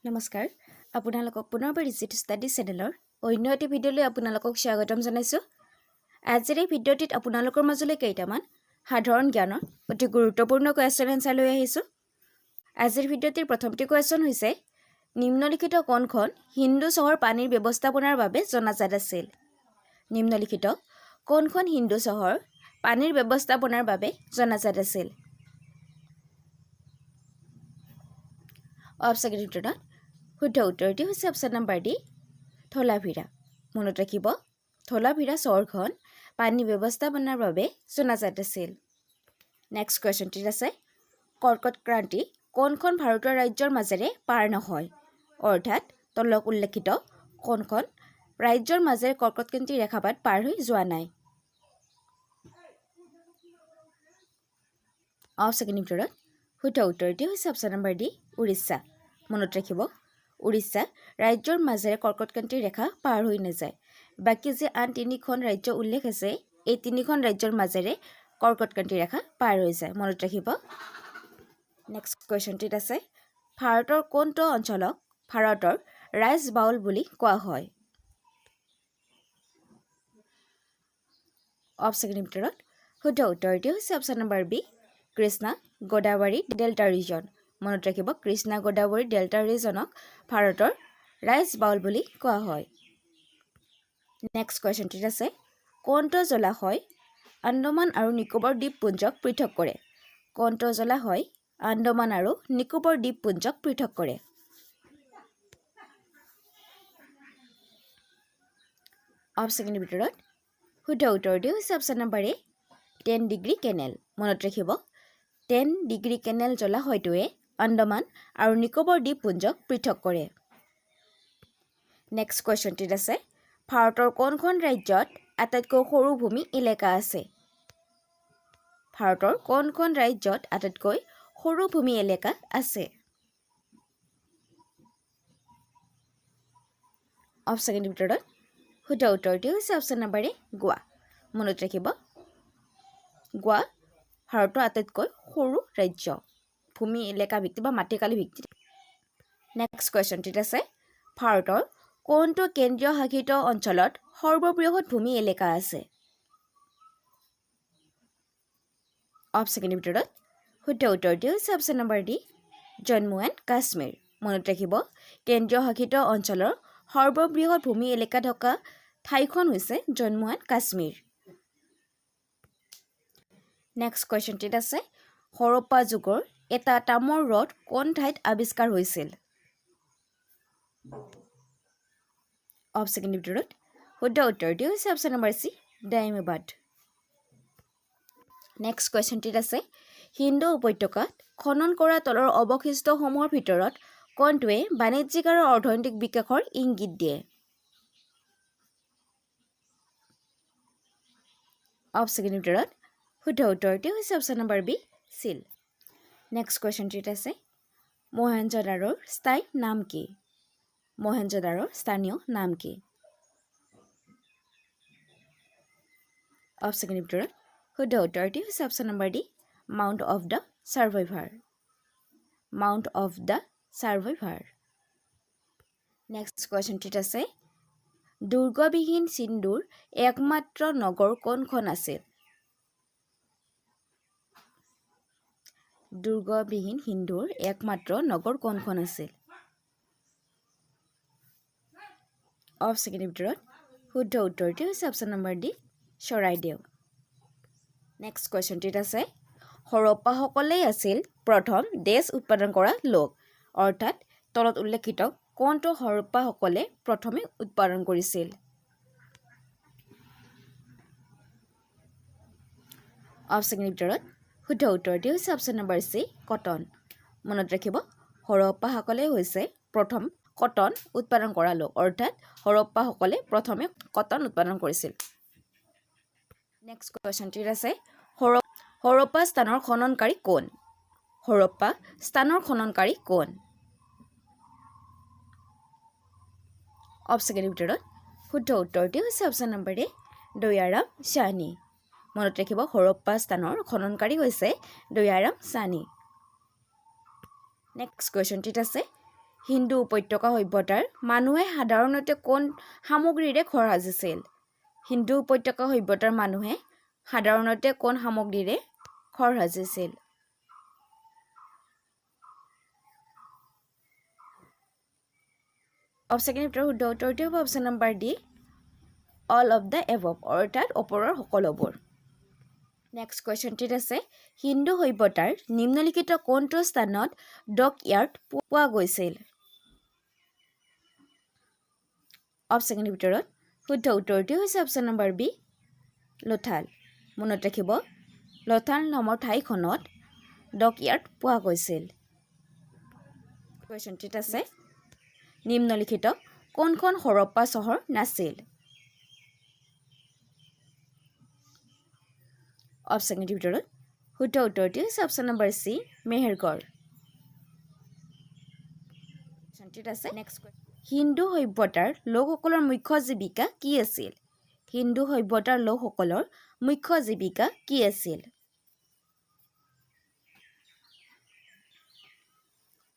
নমস্কাৰ আপোনালোকক পুনৰবাৰ ডিজিটেল ষ্টাডি চেনেলৰ অন্য এটি ভিডিঅ'লৈ আপোনালোকক স্বাগতম জনাইছোঁ। আজিৰ এই ভিডিঅ'টিত আপোনালোকৰ মাজলৈ কেইটামান সাধাৰণ জ্ঞানৰ অতি গুৰুত্বপূৰ্ণ কুৱেশ্যন এনচাৰ লৈ আহিছোঁ। আজিৰ ভিডিঅ'টিৰ প্ৰথমটি কুৱেশ্যন হৈছে নিম্নলিখিত কোনখন হিন্দু চহৰ পানীৰ ব্যৱস্থাপনাৰ বাবে জনাজাত আছিল? নিম্নলিখিত কোনখন হিন্দু চহৰ পানীৰ ব্যৱস্থাপনাৰ বাবে জনাজাত আছিল? অপশ্যন ভিতৰত শুদ্ধ উত্তৰটি হৈছে অপশ্যন নম্বৰ ডি, ধলাভিৰা। মনত ৰাখিব, ধলাভিৰা চহৰখন পানী ব্যৱস্থাপনাৰ বাবে জনাজাত আছিল। নেক্সট কুৱেশ্যনটিত আছে কৰ্কট ক্ৰান্তি কোনখন ভাৰতৰ ৰাজ্যৰ মাজেৰে পাৰ নহয়? অৰ্থাৎ তলত উল্লেখিত কোনখন ৰাজ্যৰ মাজেৰে কৰ্কট ক্ৰান্তি ৰেখাপাত পাৰ হৈ যোৱা নাই? অপশ্যন ভিতৰত শুদ্ধ উত্তৰটি হৈছে অপশ্যন নম্বৰ ডি, উৰিষ্যা। মনত ৰাখিব, উৰিষ্যা ৰাজ্যৰ মাজেৰে কৰ্কটক্ৰান্তি ৰেখা পাৰ হৈ নাযায়। বাকী যে আন তিনিখন ৰাজ্য উল্লেখ আছে, এই তিনিখন ৰাজ্যৰ মাজেৰে কৰ্কটক্ৰান্তি ৰেখা পাৰ হৈ যায়। মনত ৰাখিব। নেক্সট কুৱেশ্যনটিত আছে ভাৰতৰ কোনটো অঞ্চলক ভাৰতৰ ৰাইজ বাউল বুলি কোৱা হয়? অপশ্যন ভিতৰত শুদ্ধ উত্তৰটি হৈছে option number B, Krishna Godavari delta region. মনত ৰাখিব, কৃষ্ণা গোদাবৰী ডেল্টা ৰিজনক ভাৰতৰ ৰাইজ বাউল বুলি কোৱা হয়। নেক্সট কুৱেশ্যনটিত আছে কোনটো জলাশয় আন্দামান আৰু নিকোবৰ দ্বীপপুঞ্জক পৃথক কৰে? কোনটো জলাশয় আন্দামান আৰু নিকোবৰ দ্বীপপুঞ্জক পৃথক কৰে? অপশ্যনৰ ভিতৰত শুদ্ধ উত্তৰটি হৈছে অপশ্যন নম্বৰ এ, 10 ডিগ্ৰী কেনেল। মনত ৰাখিব, 10 ডিগ্ৰী কেনেল জলাশয়টোৱে আন্দামান আৰু নিকোবৰ দ্বীপপুঞ্জক পৃথক কৰে। নেক্সট কুৱেশ্যনটিত আছে ভাৰতৰ কোনখন ৰাজ্যত আটাইতকৈ সৰু ভূমি এলেকা আছে? ভাৰতৰ কোনখন ৰাজ্যত আটাইতকৈ সৰু ভূমি এলেকা আছে? অপশ্যনৰ ভিতৰত শুদ্ধ উত্তৰটি হৈছে অপশ্যন নম্বৰ এ, গোৱা। মনত ৰাখিব, গোৱা ভাৰতৰ আটাইতকৈ সৰু ৰাজ্য ভূমি এলেকা ভিত্তি বা মাটিকালি ভিত্তি। নেক্সট কুৱেশ্যনটিত আছে ভাৰতৰ কোনটো কেন্দ্ৰীয় শাসিত অঞ্চলত সৰ্ববৃহৎ ভূমি এলেকা আছে? অপশ্যনৰ ভিতৰত শুদ্ধ উত্তৰটি হৈছে option number D, Jammu and Kashmir. মনত ৰাখিব, কেন্দ্ৰীয় শাসিত অঞ্চলৰ সৰ্ববৃহৎ ভূমি এলেকা থকা ঠাইখন হৈছে জম্মু এণ্ড কাশ্মীৰ। নেক্সট কুৱেশ্যনটিত আছে হৰপ্পা যুগৰ এটা তামৰ ৰথ কোন ঠাইত আৱিষ্কাৰ হৈছিল? অপশ্যনৰ ভিতৰত শুদ্ধ উত্তৰটি হৈছে অপশ্যন নম্বৰ চি, ডায়মবাদ। নেক্সট কুৱেশ্যনটিত আছে সিন্ধু উপত্যকাত খনন কৰা তলৰ অৱশিষ্টসমূহৰ ভিতৰত কোনটোৱে বাণিজ্যিক আৰু অৰ্থনৈতিক বিকাশৰ ইংগিত দিয়ে? অপশ্যনৰ ভিতৰত শুদ্ধ উত্তৰটি হৈছে অপশ্যন নম্বৰ বি, চিল। নেক্সট কুৱেশ্যনটিত আছে মহেঞ্জোদাৰোৰ স্থায়ী নাম কি? মহেঞ্জোদাৰোৰ স্থানীয় নাম কি? অপশ্যনৰ ভিতৰত শুদ্ধ উত্তৰটি হৈছে option number D, mount of the survivor. Mount of the survivor. Next কুৱেশ্যনটিত আছে দুৰ্গবিহীন সিন্ধুৰ একমাত্ৰ নগৰ কোনখন আছিল? দুৰ্গবিহীন সিন্ধুৰ একমাত্ৰ নগৰ কোনখন আছিল? অপশ্যনৰ ভিতৰত শুদ্ধ উত্তৰটি হৈছে option number D, Charaideo. Next কুৱেশ্যনটিত আছে হৰপ্পাসকলেই আছিল প্ৰথম ডেছ উৎপাদন কৰা লোক। অৰ্থাৎ তলত উল্লেখিত কোনটো হৰপ্পাসকলে প্ৰথমে উৎপাদন কৰিছিল? অপশ্যনৰ ভিতৰত শুদ্ধ উত্তৰটি হৈছে অপশ্যন নম্বৰ চি, কটন। মনত ৰাখিব, হৰপ্পাসকলে হৈছে প্ৰথম কটন উৎপাদন কৰা লোক। অৰ্থাৎ হৰপ্পাসকলে প্ৰথমে কটন উৎপাদন কৰিছিল। নেক্সট কুৱেশ্যনটিত আছে হৰপ্পা স্থানৰ খননকাৰী কোন? হৰপ্পা স্থানৰ খননকাৰী কোন? অপশ্যনৰ ভিতৰত শুদ্ধ উত্তৰটি হৈছে অপশ্যন নম্বৰ এ, দয়াৰাম সাহনী। মনত ৰাখিব, হৰপ্পা স্থানৰ খননকাৰী হৈছে দয়াৰাম সাহনী। নেক্সট কুৱেশ্যনটিত আছে হিন্দু উপত্যকা সভ্যতাৰ মানুহে সাধাৰণতে কোন সামগ্ৰীৰে ঘৰ সাজিছিল হিন্দু উপত্যকা সভ্যতাৰ মানুহে সাধাৰণতে কোন সামগ্ৰীৰে ঘৰ সাজিছিল অপচন শুদ্ধ উত্তৰটো হ'ব option number D all of the above অৰ্থাৎ ওপৰৰ সকলোবোৰ নেক্সট কুৱেশ্যনটিত আছে হিন্দু সভ্যতাৰ নিম্নলিখিত কোনটো স্থানত ডক ইয়াৰ্ড পোৱা গৈছিল অপচনৰ ভিতৰত শুদ্ধ উত্তৰটো হৈছে অপচন নম্বৰ বি লোথাল মনত ৰাখিব লোথাল নামৰ ঠাইখনত ডক ইয়াৰ্ড পোৱা গৈছিল কুৱেশ্যনটিত আছে নিম্নলিখিত কোনখন হৰপ্পা চহৰ নাছিল অপচনৰ ভিতৰত শুদ্ধ উত্তৰটো হৈছে অপচন নম্বৰ চি মেহেৰগড় কুৱেশ্যনটিত আছে নেক্সট হিন্দু সভ্যতাৰ লোকসকলৰ মুখ্য জীৱিকা কি আছিল হিন্দু সভ্যতাৰ লোকসকলৰ মুখ্য জীৱিকা কি আছিল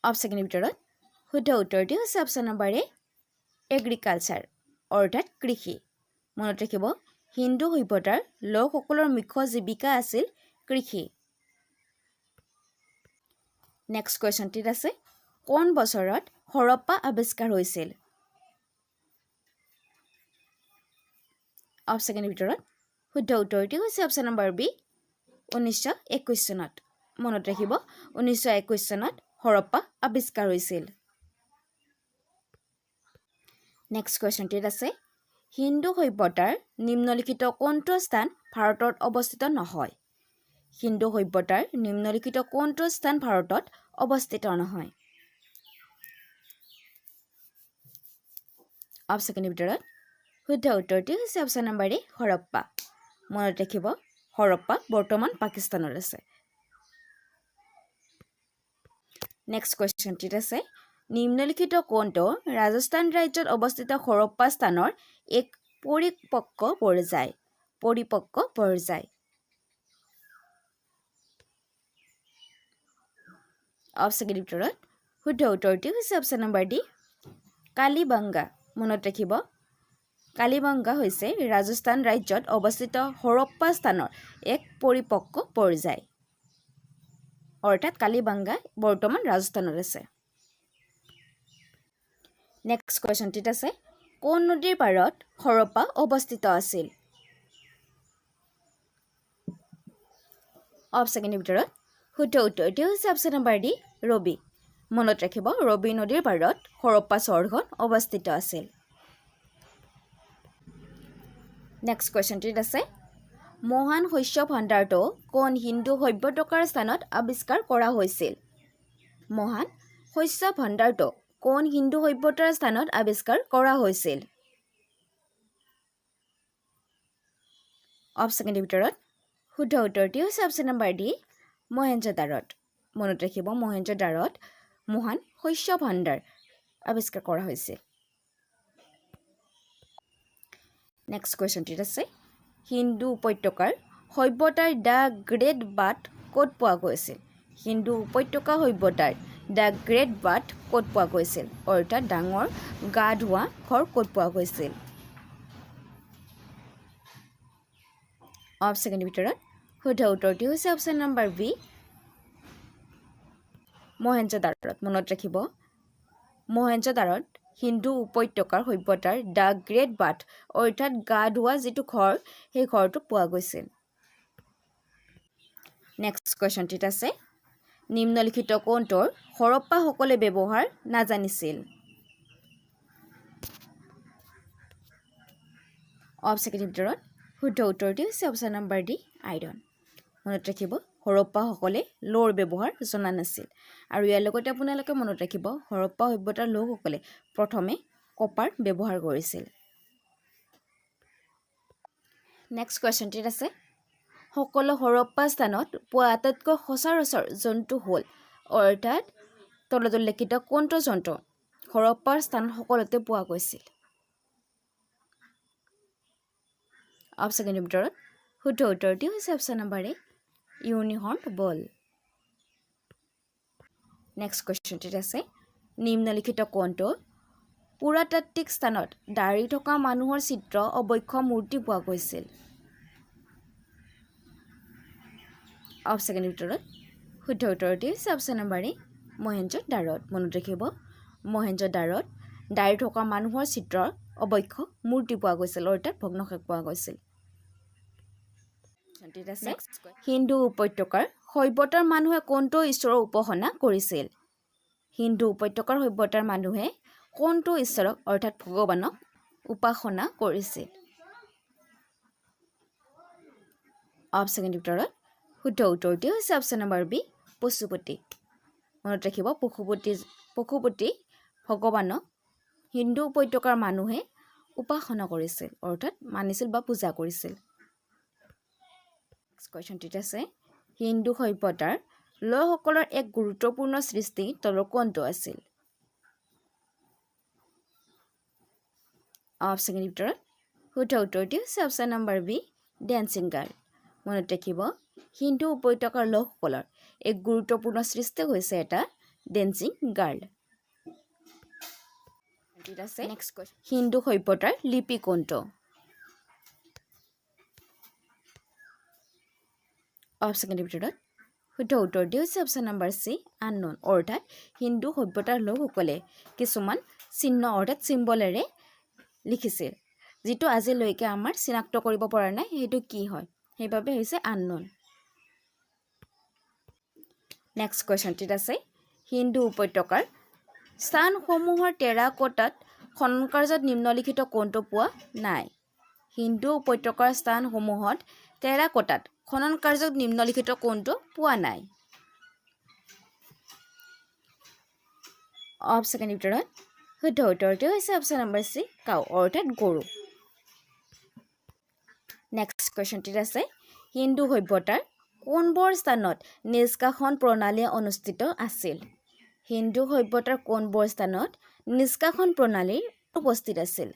অপচনৰ ভিতৰত শুদ্ধ উত্তৰটো হৈছে অপচন নম্বৰ এ এগ্ৰিকালচাৰ অৰ্থাৎ কৃষি মনত ৰাখিব হিন্দু সভ্যতাৰ লোকসকলৰ মুখ্য জীৱিকা আছিল কৃষি নেক্সট কুৱেশ্যনটিত আছে কোন বছৰত হৰপ্পা আৱিষ্কাৰ হৈছিল অপচনৰ ভিতৰত শুদ্ধ উত্তৰটো হৈছে অপচন নম্বৰ বি 1921 চনত মনত ৰাখিব 1921 চনত হৰপ্পা আৱিষ্কাৰ হৈছিল নেক্সট কুৱেশ্যনটিত আছে হিন্দু সভ্যতাৰ নিম্নলিখিত কোনটো স্থান ভাৰতত অৱস্থিত নহয় হিন্দু সভ্যতাৰ নিম্নলিখিত কোনটো স্থান ভাৰতত অৱস্থিত নহয় অপচনৰ ভিতৰত শুদ্ধ উত্তৰটো হৈছে অপচন নম্বৰ এ হৰপ্পা মনত ৰাখিব হৰপ্পা বৰ্তমান পাকিস্তানত আছে নেক্সট কুৱেশ্যনটিত আছে নিম্নলিখিত কোনটো ৰাজস্থান ৰাজ্যত অৱস্থিত হৰপ্পা স্থানৰ এক পৰিপক্ক পৰ্যায় অপচনৰ ভিতৰত শুদ্ধ উত্তৰটো হৈছে অপচন নম্বৰ ডি কালিবাংগা মনত ৰাখিব কালিবাংগা হৈছে ৰাজস্থান ৰাজ্যত অৱস্থিত হৰপ্পা স্থানৰ এক পৰিপক্ক পৰ্যায় অৰ্থাৎ কালিবাংগা বৰ্তমান ৰাজস্থানত আছে নেক্সট কুৱেশ্যনটিত আছে কোন নদীৰ পাৰত হৰপ্পা অৱস্থিত আছিল অপচনৰ ভিতৰত শুদ্ধ উত্তৰটো হৈছে অপচন নম্বৰ ডি ৰবি মনত ৰাখিব ৰবি নদীৰ পাৰত হৰপ্পা চহৰখন অৱস্থিত আছিল নেক্সট কুৱেশ্যনটিত আছে মহান শস্য ভাণ্ডাৰটো কোন হিন্দু সভ্যতাৰ স্থানত আৱিষ্কাৰ কৰা হৈছিল মহান শস্য ভাণ্ডাৰটো কোন হিন্দু সভ্যতাৰ স্থানত আৱিষ্কাৰ কৰা হৈছিল অপচনৰ ভিতৰত শুদ্ধ উত্তৰটো হৈছে অপচন নম্বৰ ডি মহেঞ্জোদাৰোত মনত ৰাখিব মহেঞ্জোদাৰোত মহান শস্য ভাণ্ডাৰ আৱিষ্কাৰ কৰা হৈছিল নেক্সট কুৱেশ্যনটিত আছে হিন্দু উপত্যকাৰ সভ্যতাৰ দ্য গ্ৰেট বাথ ক'ত পোৱা গৈছিল হিন্দু উপত্যকা সভ্যতাৰ দ্য গ্ৰেট বাথ ক'ত পোৱা গৈছিল অৰ্থাৎ ডাঙৰ গা ধোৱা ঘৰ ক'ত পোৱা গৈছিল অপচনৰ ভিতৰত শুদ্ধ উত্তৰটো হৈছে অপচন নম্বৰ বি মহেঞ্জোদাৰোত মনত ৰাখিব মহেঞ্জোদাৰোত হিন্দু উপত্যকাৰ সভ্যতাৰ দ্য গ্ৰেট বাথ অৰ্থাৎ গা ধোৱা যিটো ঘৰ সেই ঘৰটো পোৱা গৈছিল নেক্সট কুৱেশ্যনটিত আছে নিম্নলিখিত কোনটোৰ হৰপ্পাসকলে ব্যৱহাৰ নাজানিছিল অপচনৰ ভিতৰত শুদ্ধ উত্তৰটো হৈছে অপচন নম্বৰ ডি আইৰণ মনত ৰাখিব হৰপ্পাসকলে লোৰ ব্যৱহাৰ জনা নাছিল আৰু ইয়াৰ লগতে আপোনালোকে মনত ৰাখিব হৰপ্পা সভ্যতাৰ লোকসকলে প্ৰথমে কপাৰ ব্যৱহাৰ কৰিছিল নেক্সট কুৱেশ্যনটিত আছে সকলো হৰপ্পা স্থানত পোৱা আটাইতকৈ সচৰাচৰ জন্তু হ'ল অৰ্থাৎ তলত উল্লেখিত কোনটো জন্তু হৰপ্পাৰ স্থানত সকলোতে পোৱা গৈছিল অপচনৰ ভিতৰত শুদ্ধ উত্তৰটো হৈছে অপচন নম্বৰ এ ইউনিহৰ্ন বল নেক্সট কুৱেশ্যনটিত আছে নিম্নলিখিত কোনটো পুৰাতাত্ত্বিক স্থানত দাঢ়ি থকা মানুহৰ চিত্ৰ অবক্ষ মূৰ্তি পোৱা গৈছিল অপচনৰ ভিতৰত শুদ্ধ উত্তৰটি হৈছে অপচন নম্বৰ এ মহেঞ্জোদাৰোত মনত ৰাখিব মহেঞ্জোদাৰোত দাঢ়ি থকা মানুহৰ চিত্ৰৰ অবক্ষ মূৰ্তি পোৱা গৈছিল অৰ্থাৎ ভগ্নাৱশেষ পোৱা গৈছিল হিন্দু উপত্যকাৰ সভ্যতাৰ মানুহে কোনটো ঈশ্বৰৰ উপাসনা কৰিছিল হিন্দু উপত্যকাৰ সভ্যতাৰ মানুহে কোনটো ঈশ্বৰক অৰ্থাৎ ভগৱানক উপাসনা কৰিছিল অপচনৰ ভিতৰত শুদ্ধ উত্তৰটি হৈছে অপচন নম্বৰ বি পশুপতি মনত ৰাখিব পশুপতি ভগৱানক হিন্দু উপত্যকাৰ মানুহে উপাসনা কৰিছিল অৰ্থাৎ মানিছিল বা পূজা কৰিছিল কোৱেশ্চনটিত আছে হিন্দু সভ্যতাৰ লোকসকলৰ এক গুৰুত্বপূৰ্ণ সৃষ্টি তলৰ কোনটো আছিল অপচনৰ ভিতৰত শুদ্ধ উত্তৰটি হৈছে option number B dancing girl মনত ৰাখিব হিন্দু উপত্যকাৰ লোকসকলৰ এক গুৰুত্বপূৰ্ণ সৃষ্টি হৈছে এটা ডেন্সিং গাৰ্ল হিন্দু সভ্যতাৰ লিপি কোনটো অপচনৰ ভিতৰত শুদ্ধ উত্তৰটি হৈছে অপচন নম্বৰ চি আননোন অৰ্থাৎ হিন্দু সভ্যতাৰ লোকসকলে কিছুমান চিহ্ন অৰ্থাৎ চিম্বলেৰে লিখিছিল যিটো আজিলৈকে আমাৰ চিনাক্ত কৰিব পৰা নাই সেইটো কি হয় সেইবাবে হৈছে আননোন নেক্সট কোৱেশ্চনটিত আছে হিন্দু উপত্যকাৰ স্থানসমূহৰ টেৰাকোটাত খনন কাৰ্যত নিম্নলিখিত কোনটো পোৱা নাই হিন্দু উপত্যকাৰ স্থানসমূহত টেৰাকোটাত খনন কাৰ্যত নিম্নলিখিত কোনটো পোৱা নাই অপচনৰ ভিতৰত শুদ্ধ উত্তৰটো হৈছে অপচন নম্বৰ চি কাউ অৰ্থাৎ গৰু নেক্সট কোৱেশ্চনটিত আছে হিন্দু সভ্যতাৰ কোনবোৰ স্থানত নিষ্কাশন প্ৰণালী অনুষ্ঠিত আছিল হিন্দু সভ্যতাৰ কোনবোৰ স্থানত নিষ্কাশন প্ৰণালী উপস্থিত আছিল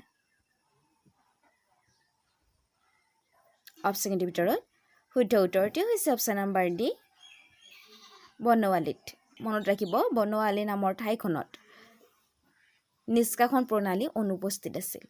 অপচনৰ ভিতৰত শুদ্ধ উত্তৰটি হৈছে অপচন নম্বৰ ডি বনৱালীত মনত ৰাখিব বনৱালী নামৰ ঠাইখনত নিষ্কাশন প্ৰণালী অনুপস্থিত আছিল